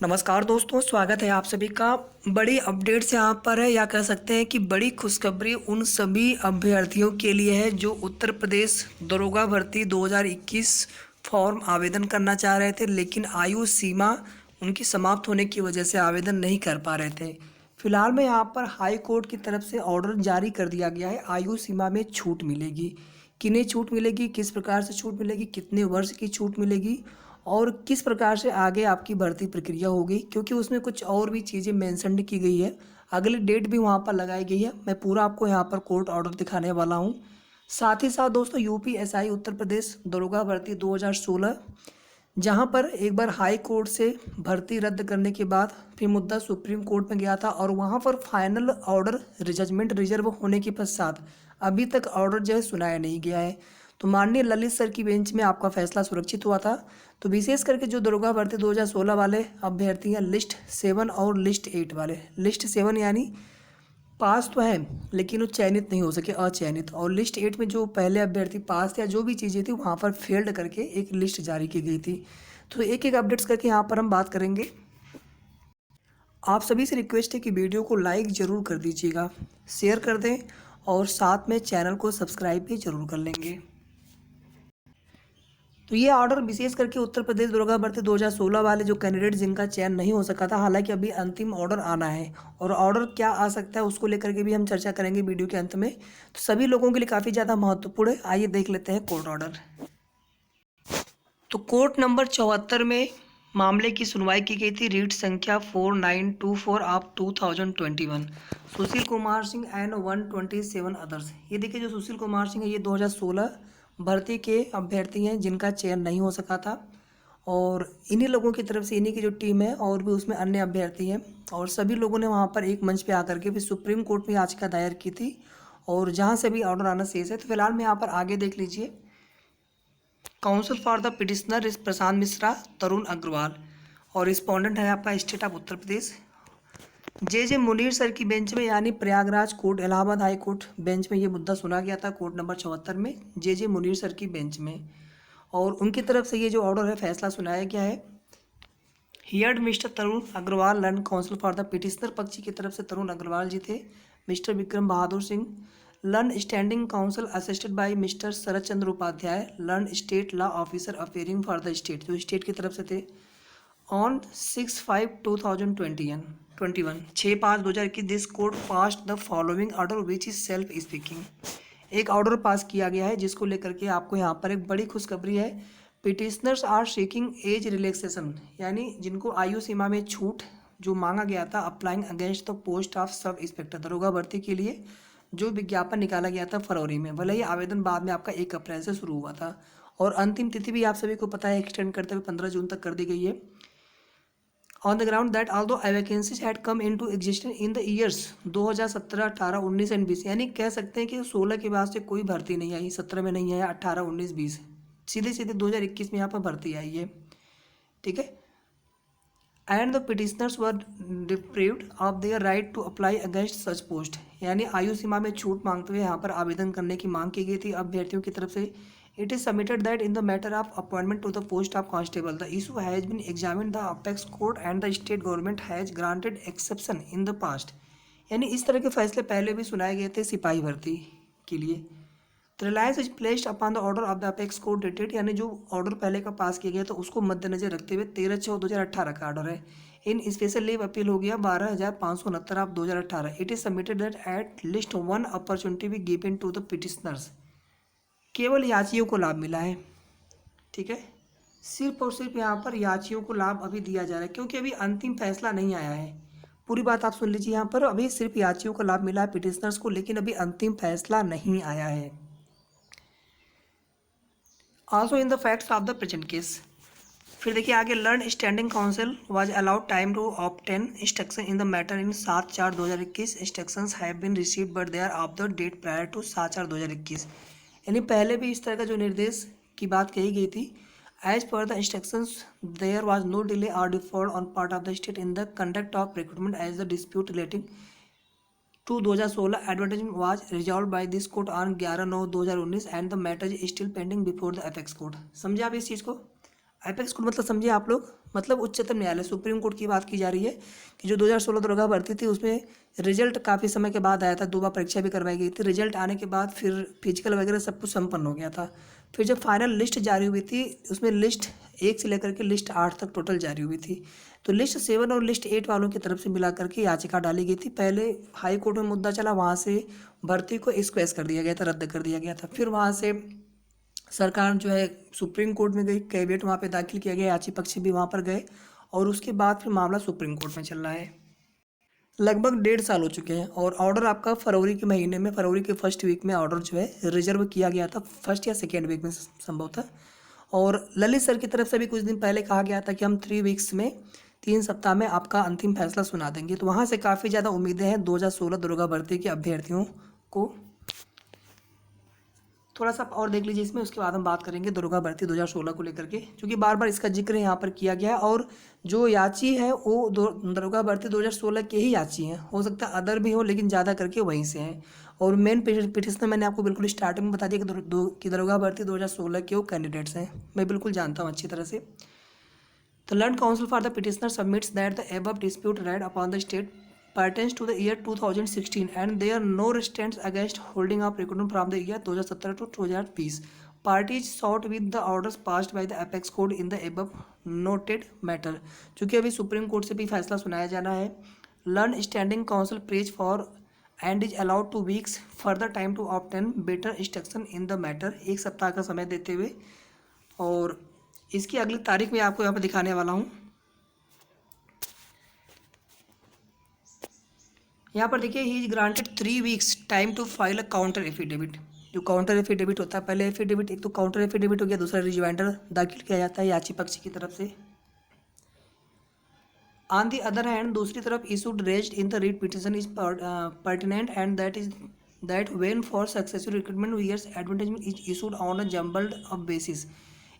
नमस्कार दोस्तों, स्वागत है आप सभी का। बड़ी अपडेट्स यहाँ पर है, या कह सकते हैं कि बड़ी खुशखबरी उन सभी अभ्यर्थियों के लिए है जो उत्तर प्रदेश दरोगा भर्ती 2021 फॉर्म आवेदन करना चाह रहे थे, लेकिन आयु सीमा उनकी समाप्त होने की वजह से आवेदन नहीं कर पा रहे थे। फिलहाल में यहाँ पर हाई कोर्ट की तरफ से ऑर्डर जारी कर दिया गया है। आयु सीमा में छूट मिलेगी, किन्हें छूट मिलेगी, किस प्रकार से छूट मिलेगी, कितने वर्ष की छूट मिलेगी और किस प्रकार से आगे आपकी भर्ती प्रक्रिया होगी, क्योंकि उसमें कुछ और भी चीज़ें मेंशन की गई है। अगली डेट भी वहाँ पर लगाई गई है। मैं पूरा आपको यहाँ पर कोर्ट ऑर्डर दिखाने वाला हूँ। साथ ही साथ दोस्तों, यूपीएसआई उत्तर प्रदेश दरोगा भर्ती 2016, जहाँ पर एक बार हाई कोर्ट से भर्ती रद्द करने के बाद फिर मुद्दा सुप्रीम कोर्ट में गया था और वहाँ पर फाइनल ऑर्डर जजमेंट रिजर्व होने के पश्चात अभी तक ऑर्डर जो है सुनाया नहीं गया है। तो माननीय ललित सर की बेंच में आपका फैसला सुरक्षित हुआ था। तो विशेष करके जो दरोगा भर्ती 2016 वाले अभ्यर्थी हैं, लिस्ट 7 और लिस्ट 8 वाले, लिस्ट 7 यानी पास तो है लेकिन वो चयनित नहीं हो सके, अचयनित, और लिस्ट 8 में जो पहले अभ्यर्थी पास थे या जो भी चीज़ें थी वहाँ पर फेल्ड करके एक लिस्ट जारी की गई थी। तो एक एक अपडेट्स करके यहाँ पर हम बात करेंगे। आप सभी से रिक्वेस्ट है कि वीडियो को लाइक ज़रूर कर दीजिएगा, शेयर कर दें और साथ में चैनल को सब्सक्राइब भी ज़रूर कर लेंगे। तो ये ऑर्डर विशेष करके उत्तर प्रदेश दरोगा भर्ती 2016 वाले जो कैंडिडेट जिनका चयन नहीं हो सका था, हालांकि अभी अंतिम ऑर्डर आना है और ऑर्डर क्या आ सकता है उसको लेकर के भी हम चर्चा करेंगे वीडियो के अंत में। तो सभी लोगों के लिए काफ़ी ज़्यादा महत्वपूर्ण है। आइए देख लेते हैं कोर्ट ऑर्डर। तो कोर्ट नंबर 74 में मामले की सुनवाई की गई थी। रीट संख्या 4924 of 2021, Sushil Kumar Singh and 127 others. ये देखिए, जो सुशील कुमार सिंह है ये 2016 भर्ती के अभ्यर्थी हैं जिनका चयन नहीं हो सका था, और इन्हीं लोगों की तरफ से, इन्हीं की जो टीम है और भी उसमें अन्य अभ्यर्थी हैं, और सभी लोगों ने वहाँ पर एक मंच पे आकर के फिर सुप्रीम कोर्ट में याचिका दायर की थी, और जहाँ से भी ऑर्डर आना शेष है। तो फिलहाल में यहाँ पर आगे देख लीजिए। काउंसिल फॉर द पिटिशनर इस प्रशांत मिश्रा, तरुण अग्रवाल, और रिस्पोंडेंट है आपका state of Uttar Pradesh. J Munir sir की बेंच में, यानी Prayagraj court, Allahabad high court bench में ये मुद्दा सुना गया था, कोर्ट नंबर 74 में जे मुनीर सर की बेंच में, और उनकी तरफ से ये जो ऑर्डर है, फैसला सुनाया गया है। Heard mister Tarun Agarwal learn counsel for the petitioner, पक्ष की तरफ से तरुण अग्रवाल जी थे। Mister Vikram Bahadur Singh learn standing counsel assisted by mister Sharad Chandra Upadhyay learn state law officer appearing for the state, जो स्टेट की तरफ से थे। On 6/5/2021, 6/5/2021 this court passed the following order which is self speaking. एक ऑर्डर पास किया गया है जिसको लेकर के आपको यहाँ पर एक बड़ी खुशखबरी है। Petitioners are seeking age relaxation, यानी जिनको आयु सीमा में छूट जो मांगा गया था, applying against the post of sub inspector दरोगा भर्ती के लिए जो विज्ञापन निकाला गया था फरवरी में, भले ही आवेदन बाद में आपका 1 अप्रैल से शुरू हुआ था, और अंतिम तिथि भी आप सभी को पता है एक्सटेंड करते हुए 15 जून तक कर दी गई है। On the ground that although vacancies had come into existence in the years 2017, 18, 19 and 20, यानी कह सकते हैं कि 16 के बाद से कोई भर्ती नहीं आई, 17 में नहीं आया, 18, 19, 20, सीधे सीधे 2021 में यहाँ पर भर्ती आई है। ठीक है। And the petitioners were deprived of their right to apply against such post, यानी आयु सीमा में छूट मांगते हुए यहाँ पर आवेदन करने की मांग की गई थी अभ्यर्थियों की तरफ से। It is submitted that in the matter of appointment to the post of constable, the issue has been examined the apex court and the state government has granted exception in the past, यानी इस तरह के फैसले पहले भी सुनाए गए थे सिपाही भर्ती के लिए। Reliance is placed upon the order of the apex court dated, यानी जो ऑर्डर पहले का पास किया गया था उसको मद्देनजर रखते हुए 13/6/2018 का ऑर्डर है। इन स्पेशल लीव अपील हो गया 12,569 of 2018। It is submitted that at least 1 opportunity be given to the petitioners, केवल याचियों को लाभ मिला है। ठीक है, सिर्फ और सिर्फ यहाँ पर याचियों को लाभ अभी दिया जा रहा है, क्योंकि अभी अंतिम फैसला नहीं आया है। पूरी बात आप सुन लीजिए, यहाँ पर अभी सिर्फ याचियों को लाभ मिला है पिटिशनर्स को, लेकिन अभी अंतिम फैसला नहीं आया है। Also in the facts of the present case, फिर देखिए आगे, learn standing counsel was allowed time to obtain instruction in the matter in 7/4/2021, instructions have been received but they are of the date prior to 7/4/2021, यानी पहले भी इस तरह का जो निर्देश की बात कही गई थी। As per the instructions there was no delay or default on part of the state in the conduct of recruitment as the dispute relating to 2016 advertisement was resolve by this court ऑन 11/9/2019 and the matter is still pending before the apex court. समझे आप इस चीज़ को? Apex court मतलब समझिए आप लोग, मतलब उच्चतम न्यायालय, सुप्रीम कोर्ट की बात की जा रही है कि जो 2016 दरोगा भर्ती थी उसमें रिजल्ट काफ़ी समय के बाद आया था, 2 बार परीक्षा भी करवाई गई थी। रिजल्ट आने के बाद फिर फिजिकल वगैरह सब कुछ संपन्न हो गया था। फिर जब फाइनल लिस्ट जारी हुई थी उसमें लिस्ट 1 से लेकर के लिस्ट 8 तक टोटल जारी हुई थी। तो लिस्ट 7 और लिस्ट 8 वालों की तरफ से मिला करके याचिका डाली गई थी। पहले हाई कोर्ट में मुद्दा चला, वहाँ से भर्ती को स्क्वैश कर दिया गया था, रद्द कर दिया गया था। फिर वहाँ से सरकार जो है सुप्रीम कोर्ट में गई, कैविएट वहाँ पे दाखिल किया गया, याची पक्षी भी वहाँ पर गए और उसके बाद फिर मामला सुप्रीम कोर्ट में चल रहा है। लगभग 1.5 साल हो चुके हैं और ऑर्डर आपका फरवरी के महीने में, फरवरी के फर्स्ट वीक में ऑर्डर जो है रिजर्व किया गया था, फर्स्ट या सेकेंड वीक में संभवतः। और ललित सर की तरफ से भी कुछ दिन पहले कहा गया था कि हम 3 वीक्स में, 3 सप्ताह में आपका अंतिम फैसला सुना देंगे। तो वहाँ से काफ़ी ज़्यादा उम्मीदें हैं 2016 दरोगा भर्ती के अभ्यर्थियों को। थोड़ा सा और देख लीजिए इसमें, उसके बाद हम बात करेंगे दरोगा भर्ती 2016 को लेकर के, क्योंकि बार बार इसका जिक्र यहाँ पर किया गया है। और जो याची है वो दरोगा भर्ती 2016 के ही याची हैं, हो सकता है अदर भी हो लेकिन ज़्यादा करके वहीं से हैं। और मेन पिटिशनर मैंने आपको बिल्कुल स्टार्टिंग में बता दिया कि दरोगा भर्ती 2016 के वो कैंडिडेट्स हैं, मैं बिल्कुल जानता हूँ अच्छी तरह से। The Land Council for the petitioner submits that the above dispute read upon the state pertains to the year 2016 and there are no restraints against holding up recruitment from the year 2017 to 2020. Parties sought with the orders passed by the apex court in the above noted matter. चूँकि अभी supreme court से भी फैसला सुनाया जाना है, learn standing counsel prays for and is allowed 2 weeks further time to obtain better instruction in the matter. 1 सप्ताह का समय देते हुए, और इसकी अगली तारीख मैं आपको यहाँ पर दिखाने वाला हूँ। यहाँ पर देखिए, he is granted 3 weeks time to file a counter affidavit. जो काउंटर एफिडेविट होता है, पहले एफिडेविट, एक तो काउंटर एफिडेविट हो गया, दूसरा रिजवाइंडर दाखिल किया जाता है याची पक्ष की तरफ से। ऑन दी अदर हैंड, दूसरी तरफ issued raised in the writ petition is pertinent and that when for successful recruitment years advertisement is issued on a jumbled of basis.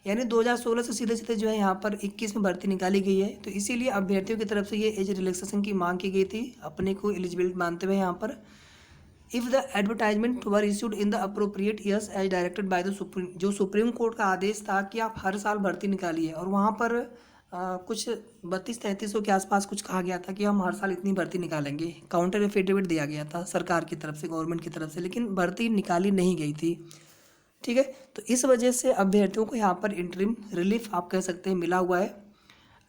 यानी 2016 से सीधे सीधे जो है यहाँ पर 21 में भर्ती निकाली गई है, तो इसीलिए अभ्यर्थियों की तरफ से ये एज रिलैक्सेशन की मांग की गई थी, अपने को एलिजिबिलिटी मानते हुए यहाँ पर। If the advertisement were issued in the appropriate years as directed by the supreme, जो सुप्रीम कोर्ट का आदेश था कि आप हर साल भर्ती निकालिए, और वहाँ पर कुछ 3200-3300 के आसपास कुछ कहा गया था कि हम हर साल इतनी भर्ती निकालेंगे। काउंटर एफिडेविट दिया गया था सरकार की तरफ से, गवर्नमेंट की तरफ से, लेकिन भर्ती निकाली नहीं गई थी। ठीक है, तो इस वजह से अभ्यर्थियों को यहाँ पर इंटरिम रिलीफ आप कह सकते हैं मिला हुआ है।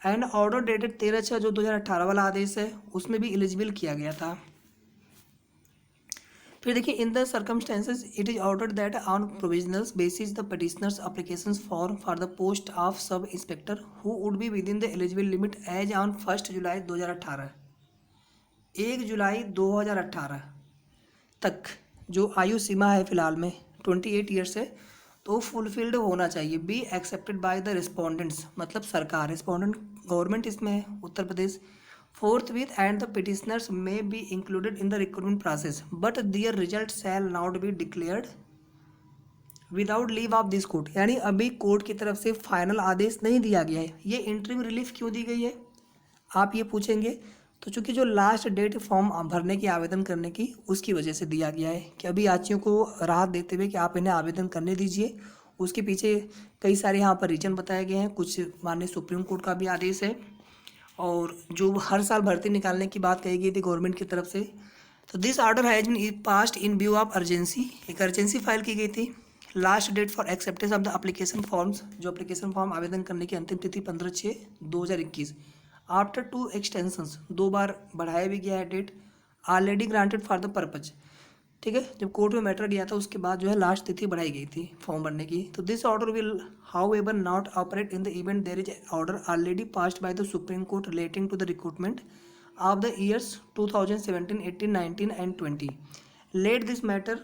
एंड ऑर्डर डेटेड 13/6 जो 2018 वाला आदेश है उसमें भी एलिजिबल किया गया था। फिर देखिए, in the circumstances it is ordered that on provisional basis the petitioners applications for the post of sub inspector who would be within the eligible limit age on 1 July 2018, 1 July 2018 तक जो आयु सीमा है फिलहाल में 28 years है, तो fulfilled होना चाहिए। Be accepted by the respondents, मतलब सरकार, रिस्पोंडेंट गवर्नमेंट इसमें है Uttar Pradesh. Forthwith and the petitioners may be included in the recruitment process but their result shall not be declared without leave of this court. यानी अभी court की तरफ से final आदेश नहीं दिया गया है। ये इंटरिम रिलीफ क्यों दी गई है आप ये पूछेंगे, तो चूंकि जो लास्ट डेट फॉर्म भरने की, आवेदन करने की, उसकी वजह से दिया गया है कि अभी याचियों को राहत देते हुए कि आप इन्हें आवेदन करने दीजिए। उसके पीछे कई सारे यहाँ पर रीजन बताए गए हैं, कुछ माननीय सुप्रीम कोर्ट का भी आदेश है, और जो हर साल भर्ती निकालने की बात कही गई थी गवर्नमेंट की तरफ से। तो this order has been passed in view of urgency, एक अर्जेंसी फाइल की गई थी। Last date for acceptance of the application forms, जो एप्लीकेशन फॉर्म आवेदन करने की अंतिम तिथि 15/6/2021। आफ्टर 2 एक्सटेंशंस, 2 बार बढ़ाया भी गया है date, already granted for the purpose. ठीक है, जब कोर्ट में मैटर गया था उसके बाद जो है लास्ट तिथि बढ़ाई गई थी फॉर्म भरने की। तो this order will how not operate in the event there is order already passed by the supreme court relating to the recruitment of the years 2017, 18, 19 and 20। Let this matter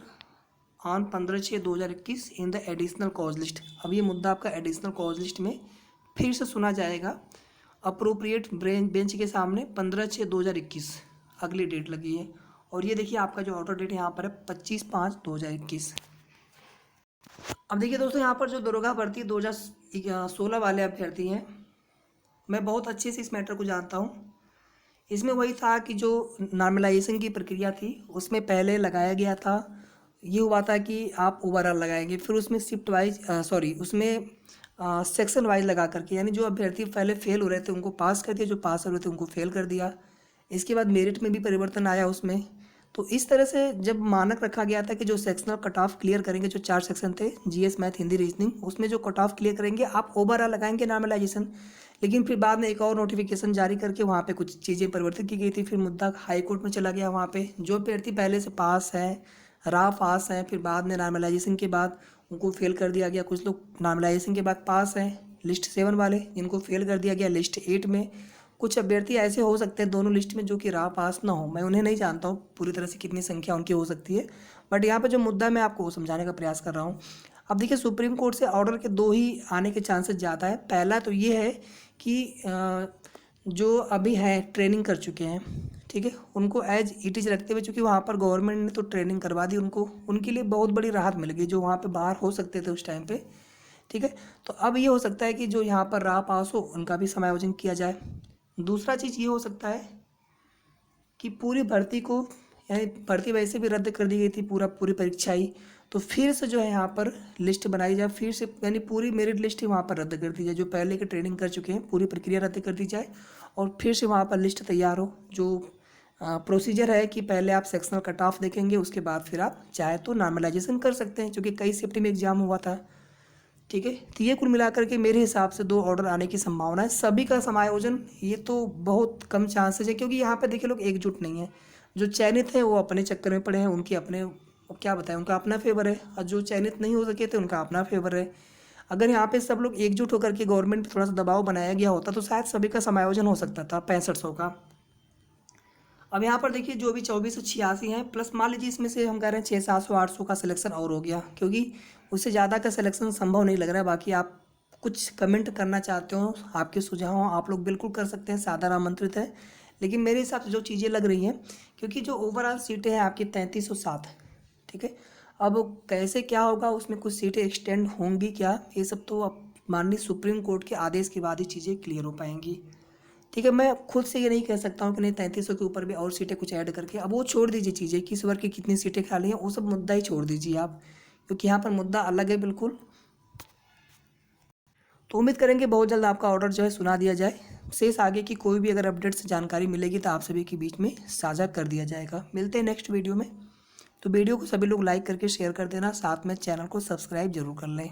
on 15/6/2021 in the additional cause list. अब ये मुद्दा आपका additional cause list में फिर से सुना जाएगा appropriate bench के सामने 15/6/2021 अगली डेट लगी है। और ये देखिए आपका जो ऑर्डर डेट यहाँ पर है 25/5/2021। अब देखिए दोस्तों, यहाँ पर जो दरोगा भर्ती 2016 वाले अभ्यर्थी हैं, मैं बहुत अच्छे से इस मैटर को जानता हूँ। इसमें वही था कि जो नॉर्मलाइजेशन की प्रक्रिया थी उसमें पहले लगाया गया था, ये हुआ था कि आप ओवरऑल लगाएंगे, फिर उसमें शिफ्ट वाइज उसमें सेक्शन वाइज लगा करके, यानी जो अभ्यर्थी पहले फेल हो रहे थे उनको पास कर दिया, जो पास हो रहे थे उनको फेल कर दिया। इसके बाद मेरिट में भी परिवर्तन आया उसमें। तो इस तरह से जब मानक रखा गया था कि जो सेक्शनल कट ऑफ क्लियर करेंगे, जो 4 सेक्शन थे जीएस, मैथ, हिंदी, रीजनिंग, उसमें जो कट ऑफ क्लियर करेंगे आप ओवरऑल लगाएंगे नॉर्मलाइजेशन। लेकिन फिर बाद में एक और नोटिफिकेशन जारी करके वहाँ पे कुछ चीज़ें परिवर्तित की गई थी। फिर मुद्दा हाई कोर्ट में चला गया। वहाँ पे जो अभ्यर्थी पहले से पास है, रहा पास हैं, फिर बाद में नॉर्मलाइजेशन के बाद उनको फेल कर दिया गया। कुछ लोग नॉर्मलाइजेशन के बाद पास हैं, लिस्ट 7 वाले, जिनको फेल कर दिया गया लिस्ट 8 में। कुछ अभ्यर्थी ऐसे हो सकते हैं दोनों लिस्ट में जो कि राह पास ना हो, मैं उन्हें नहीं जानता हूँ पूरी तरह से कितनी संख्या उनकी हो सकती है, बट यहाँ पर जो मुद्दा मैं आपको समझाने का प्रयास कर रहा हूँ। अब देखिए, सुप्रीम कोर्ट से ऑर्डर के 2 ही आने के चांसेस ज़्यादा है। पहला तो ये है कि जो अभी हैं ट्रेनिंग कर चुके हैं, ठीक है, उनको एज इट इज़ रखते हुए, चूँकि वहाँ पर गवर्नमेंट ने तो ट्रेनिंग करवा दी उनको, उनके लिए बहुत बड़ी राहत मिल गई जो वहाँ पे बाहर हो सकते थे उस टाइम पे, ठीक है। तो अब ये हो सकता है कि जो यहाँ पर राह पास हो उनका भी समायोजन किया जाए। दूसरा चीज़ ये हो सकता है कि पूरी भर्ती को, यानी भर्ती वैसे भी रद्द कर दी गई थी, पूरी परीक्षा ही, तो फिर से जो है यहाँ पर लिस्ट बनाई जाए, फिर से यानी पूरी मेरिट लिस्ट ही वहाँ पर रद्द कर दी जाए। जो पहले की ट्रेनिंग कर चुके हैं पूरी प्रक्रिया रद्द कर दी जाए और फिर से वहाँ पर लिस्ट तैयार हो। जो प्रोसीजर है कि पहले आप सेक्शनल कट ऑफ देखेंगे, उसके बाद फिर आप चाहे तो नॉर्मलाइजेशन कर सकते हैं, क्योंकि कई शिफ्ट में एग्जाम हुआ था, ठीक है। तो ये कुल मिलाकर के मेरे हिसाब से 2 ऑर्डर आने की संभावना है। सभी का समायोजन ये तो बहुत कम चांसेस है, क्योंकि यहाँ पे देखिए लोग एकजुट नहीं है। जो चयनित हैं वो अपने चक्कर में पड़े हैं, उनकी अपने, क्या बताएं, उनका अपना फेवर है, और जो चयनित नहीं हो सके थे उनका अपना फेवर है। अगर यहाँ पे सब लोग एकजुट होकर के गवर्नमेंट पे थोड़ा सा दबाव बनाया गया होता तो शायद सभी का समायोजन हो सकता था 6500 का। अब यहाँ पर देखिए, जो भी 2486 हैं, प्लस मान लीजिए इसमें से हम कह रहे हैं 600, 700, 800 का सिलेक्शन और हो गया, क्योंकि उससे ज़्यादा का सिलेक्शन संभव नहीं लग रहा है। बाकी आप कुछ कमेंट करना चाहते हो, आपके सुझाव आप लोग बिल्कुल कर सकते हैं, सादर आमंत्रित है। लेकिन मेरे हिसाब से जो चीज़ें लग रही हैं, क्योंकि जो ओवरऑल सीटें हैं आपकी 3307, ठीक है। अब कैसे क्या होगा, उसमें कुछ सीटें एक्सटेंड होंगी क्या, ये सब तो अब माननीय सुप्रीम कोर्ट के आदेश के बाद ही चीज़ें क्लियर हो पाएंगी, ठीक है। मैं खुद से ये नहीं कह सकता हूँ कि नहीं 3300 के ऊपर भी और सीटें कुछ ऐड करके, अब वो छोड़ दीजिए चीज़ें, किस वर्ग की कितनी सीटें खाली हैं, वो सब मुद्दा ही छोड़ दीजिए आप, क्योंकि यहाँ पर मुद्दा अलग है बिल्कुल। तो उम्मीद करेंगे बहुत जल्द आपका ऑर्डर जो है सुना दिया जाए। शेष आगे की कोई भी अगर अपडेट से जानकारी मिलेगी तो आप सभी के बीच में साझा कर दिया जाएगा। मिलते हैं नेक्स्ट वीडियो में। तो वीडियो को सभी लोग लाइक करके शेयर कर देना, साथ में चैनल को सब्सक्राइब जरूर कर लें।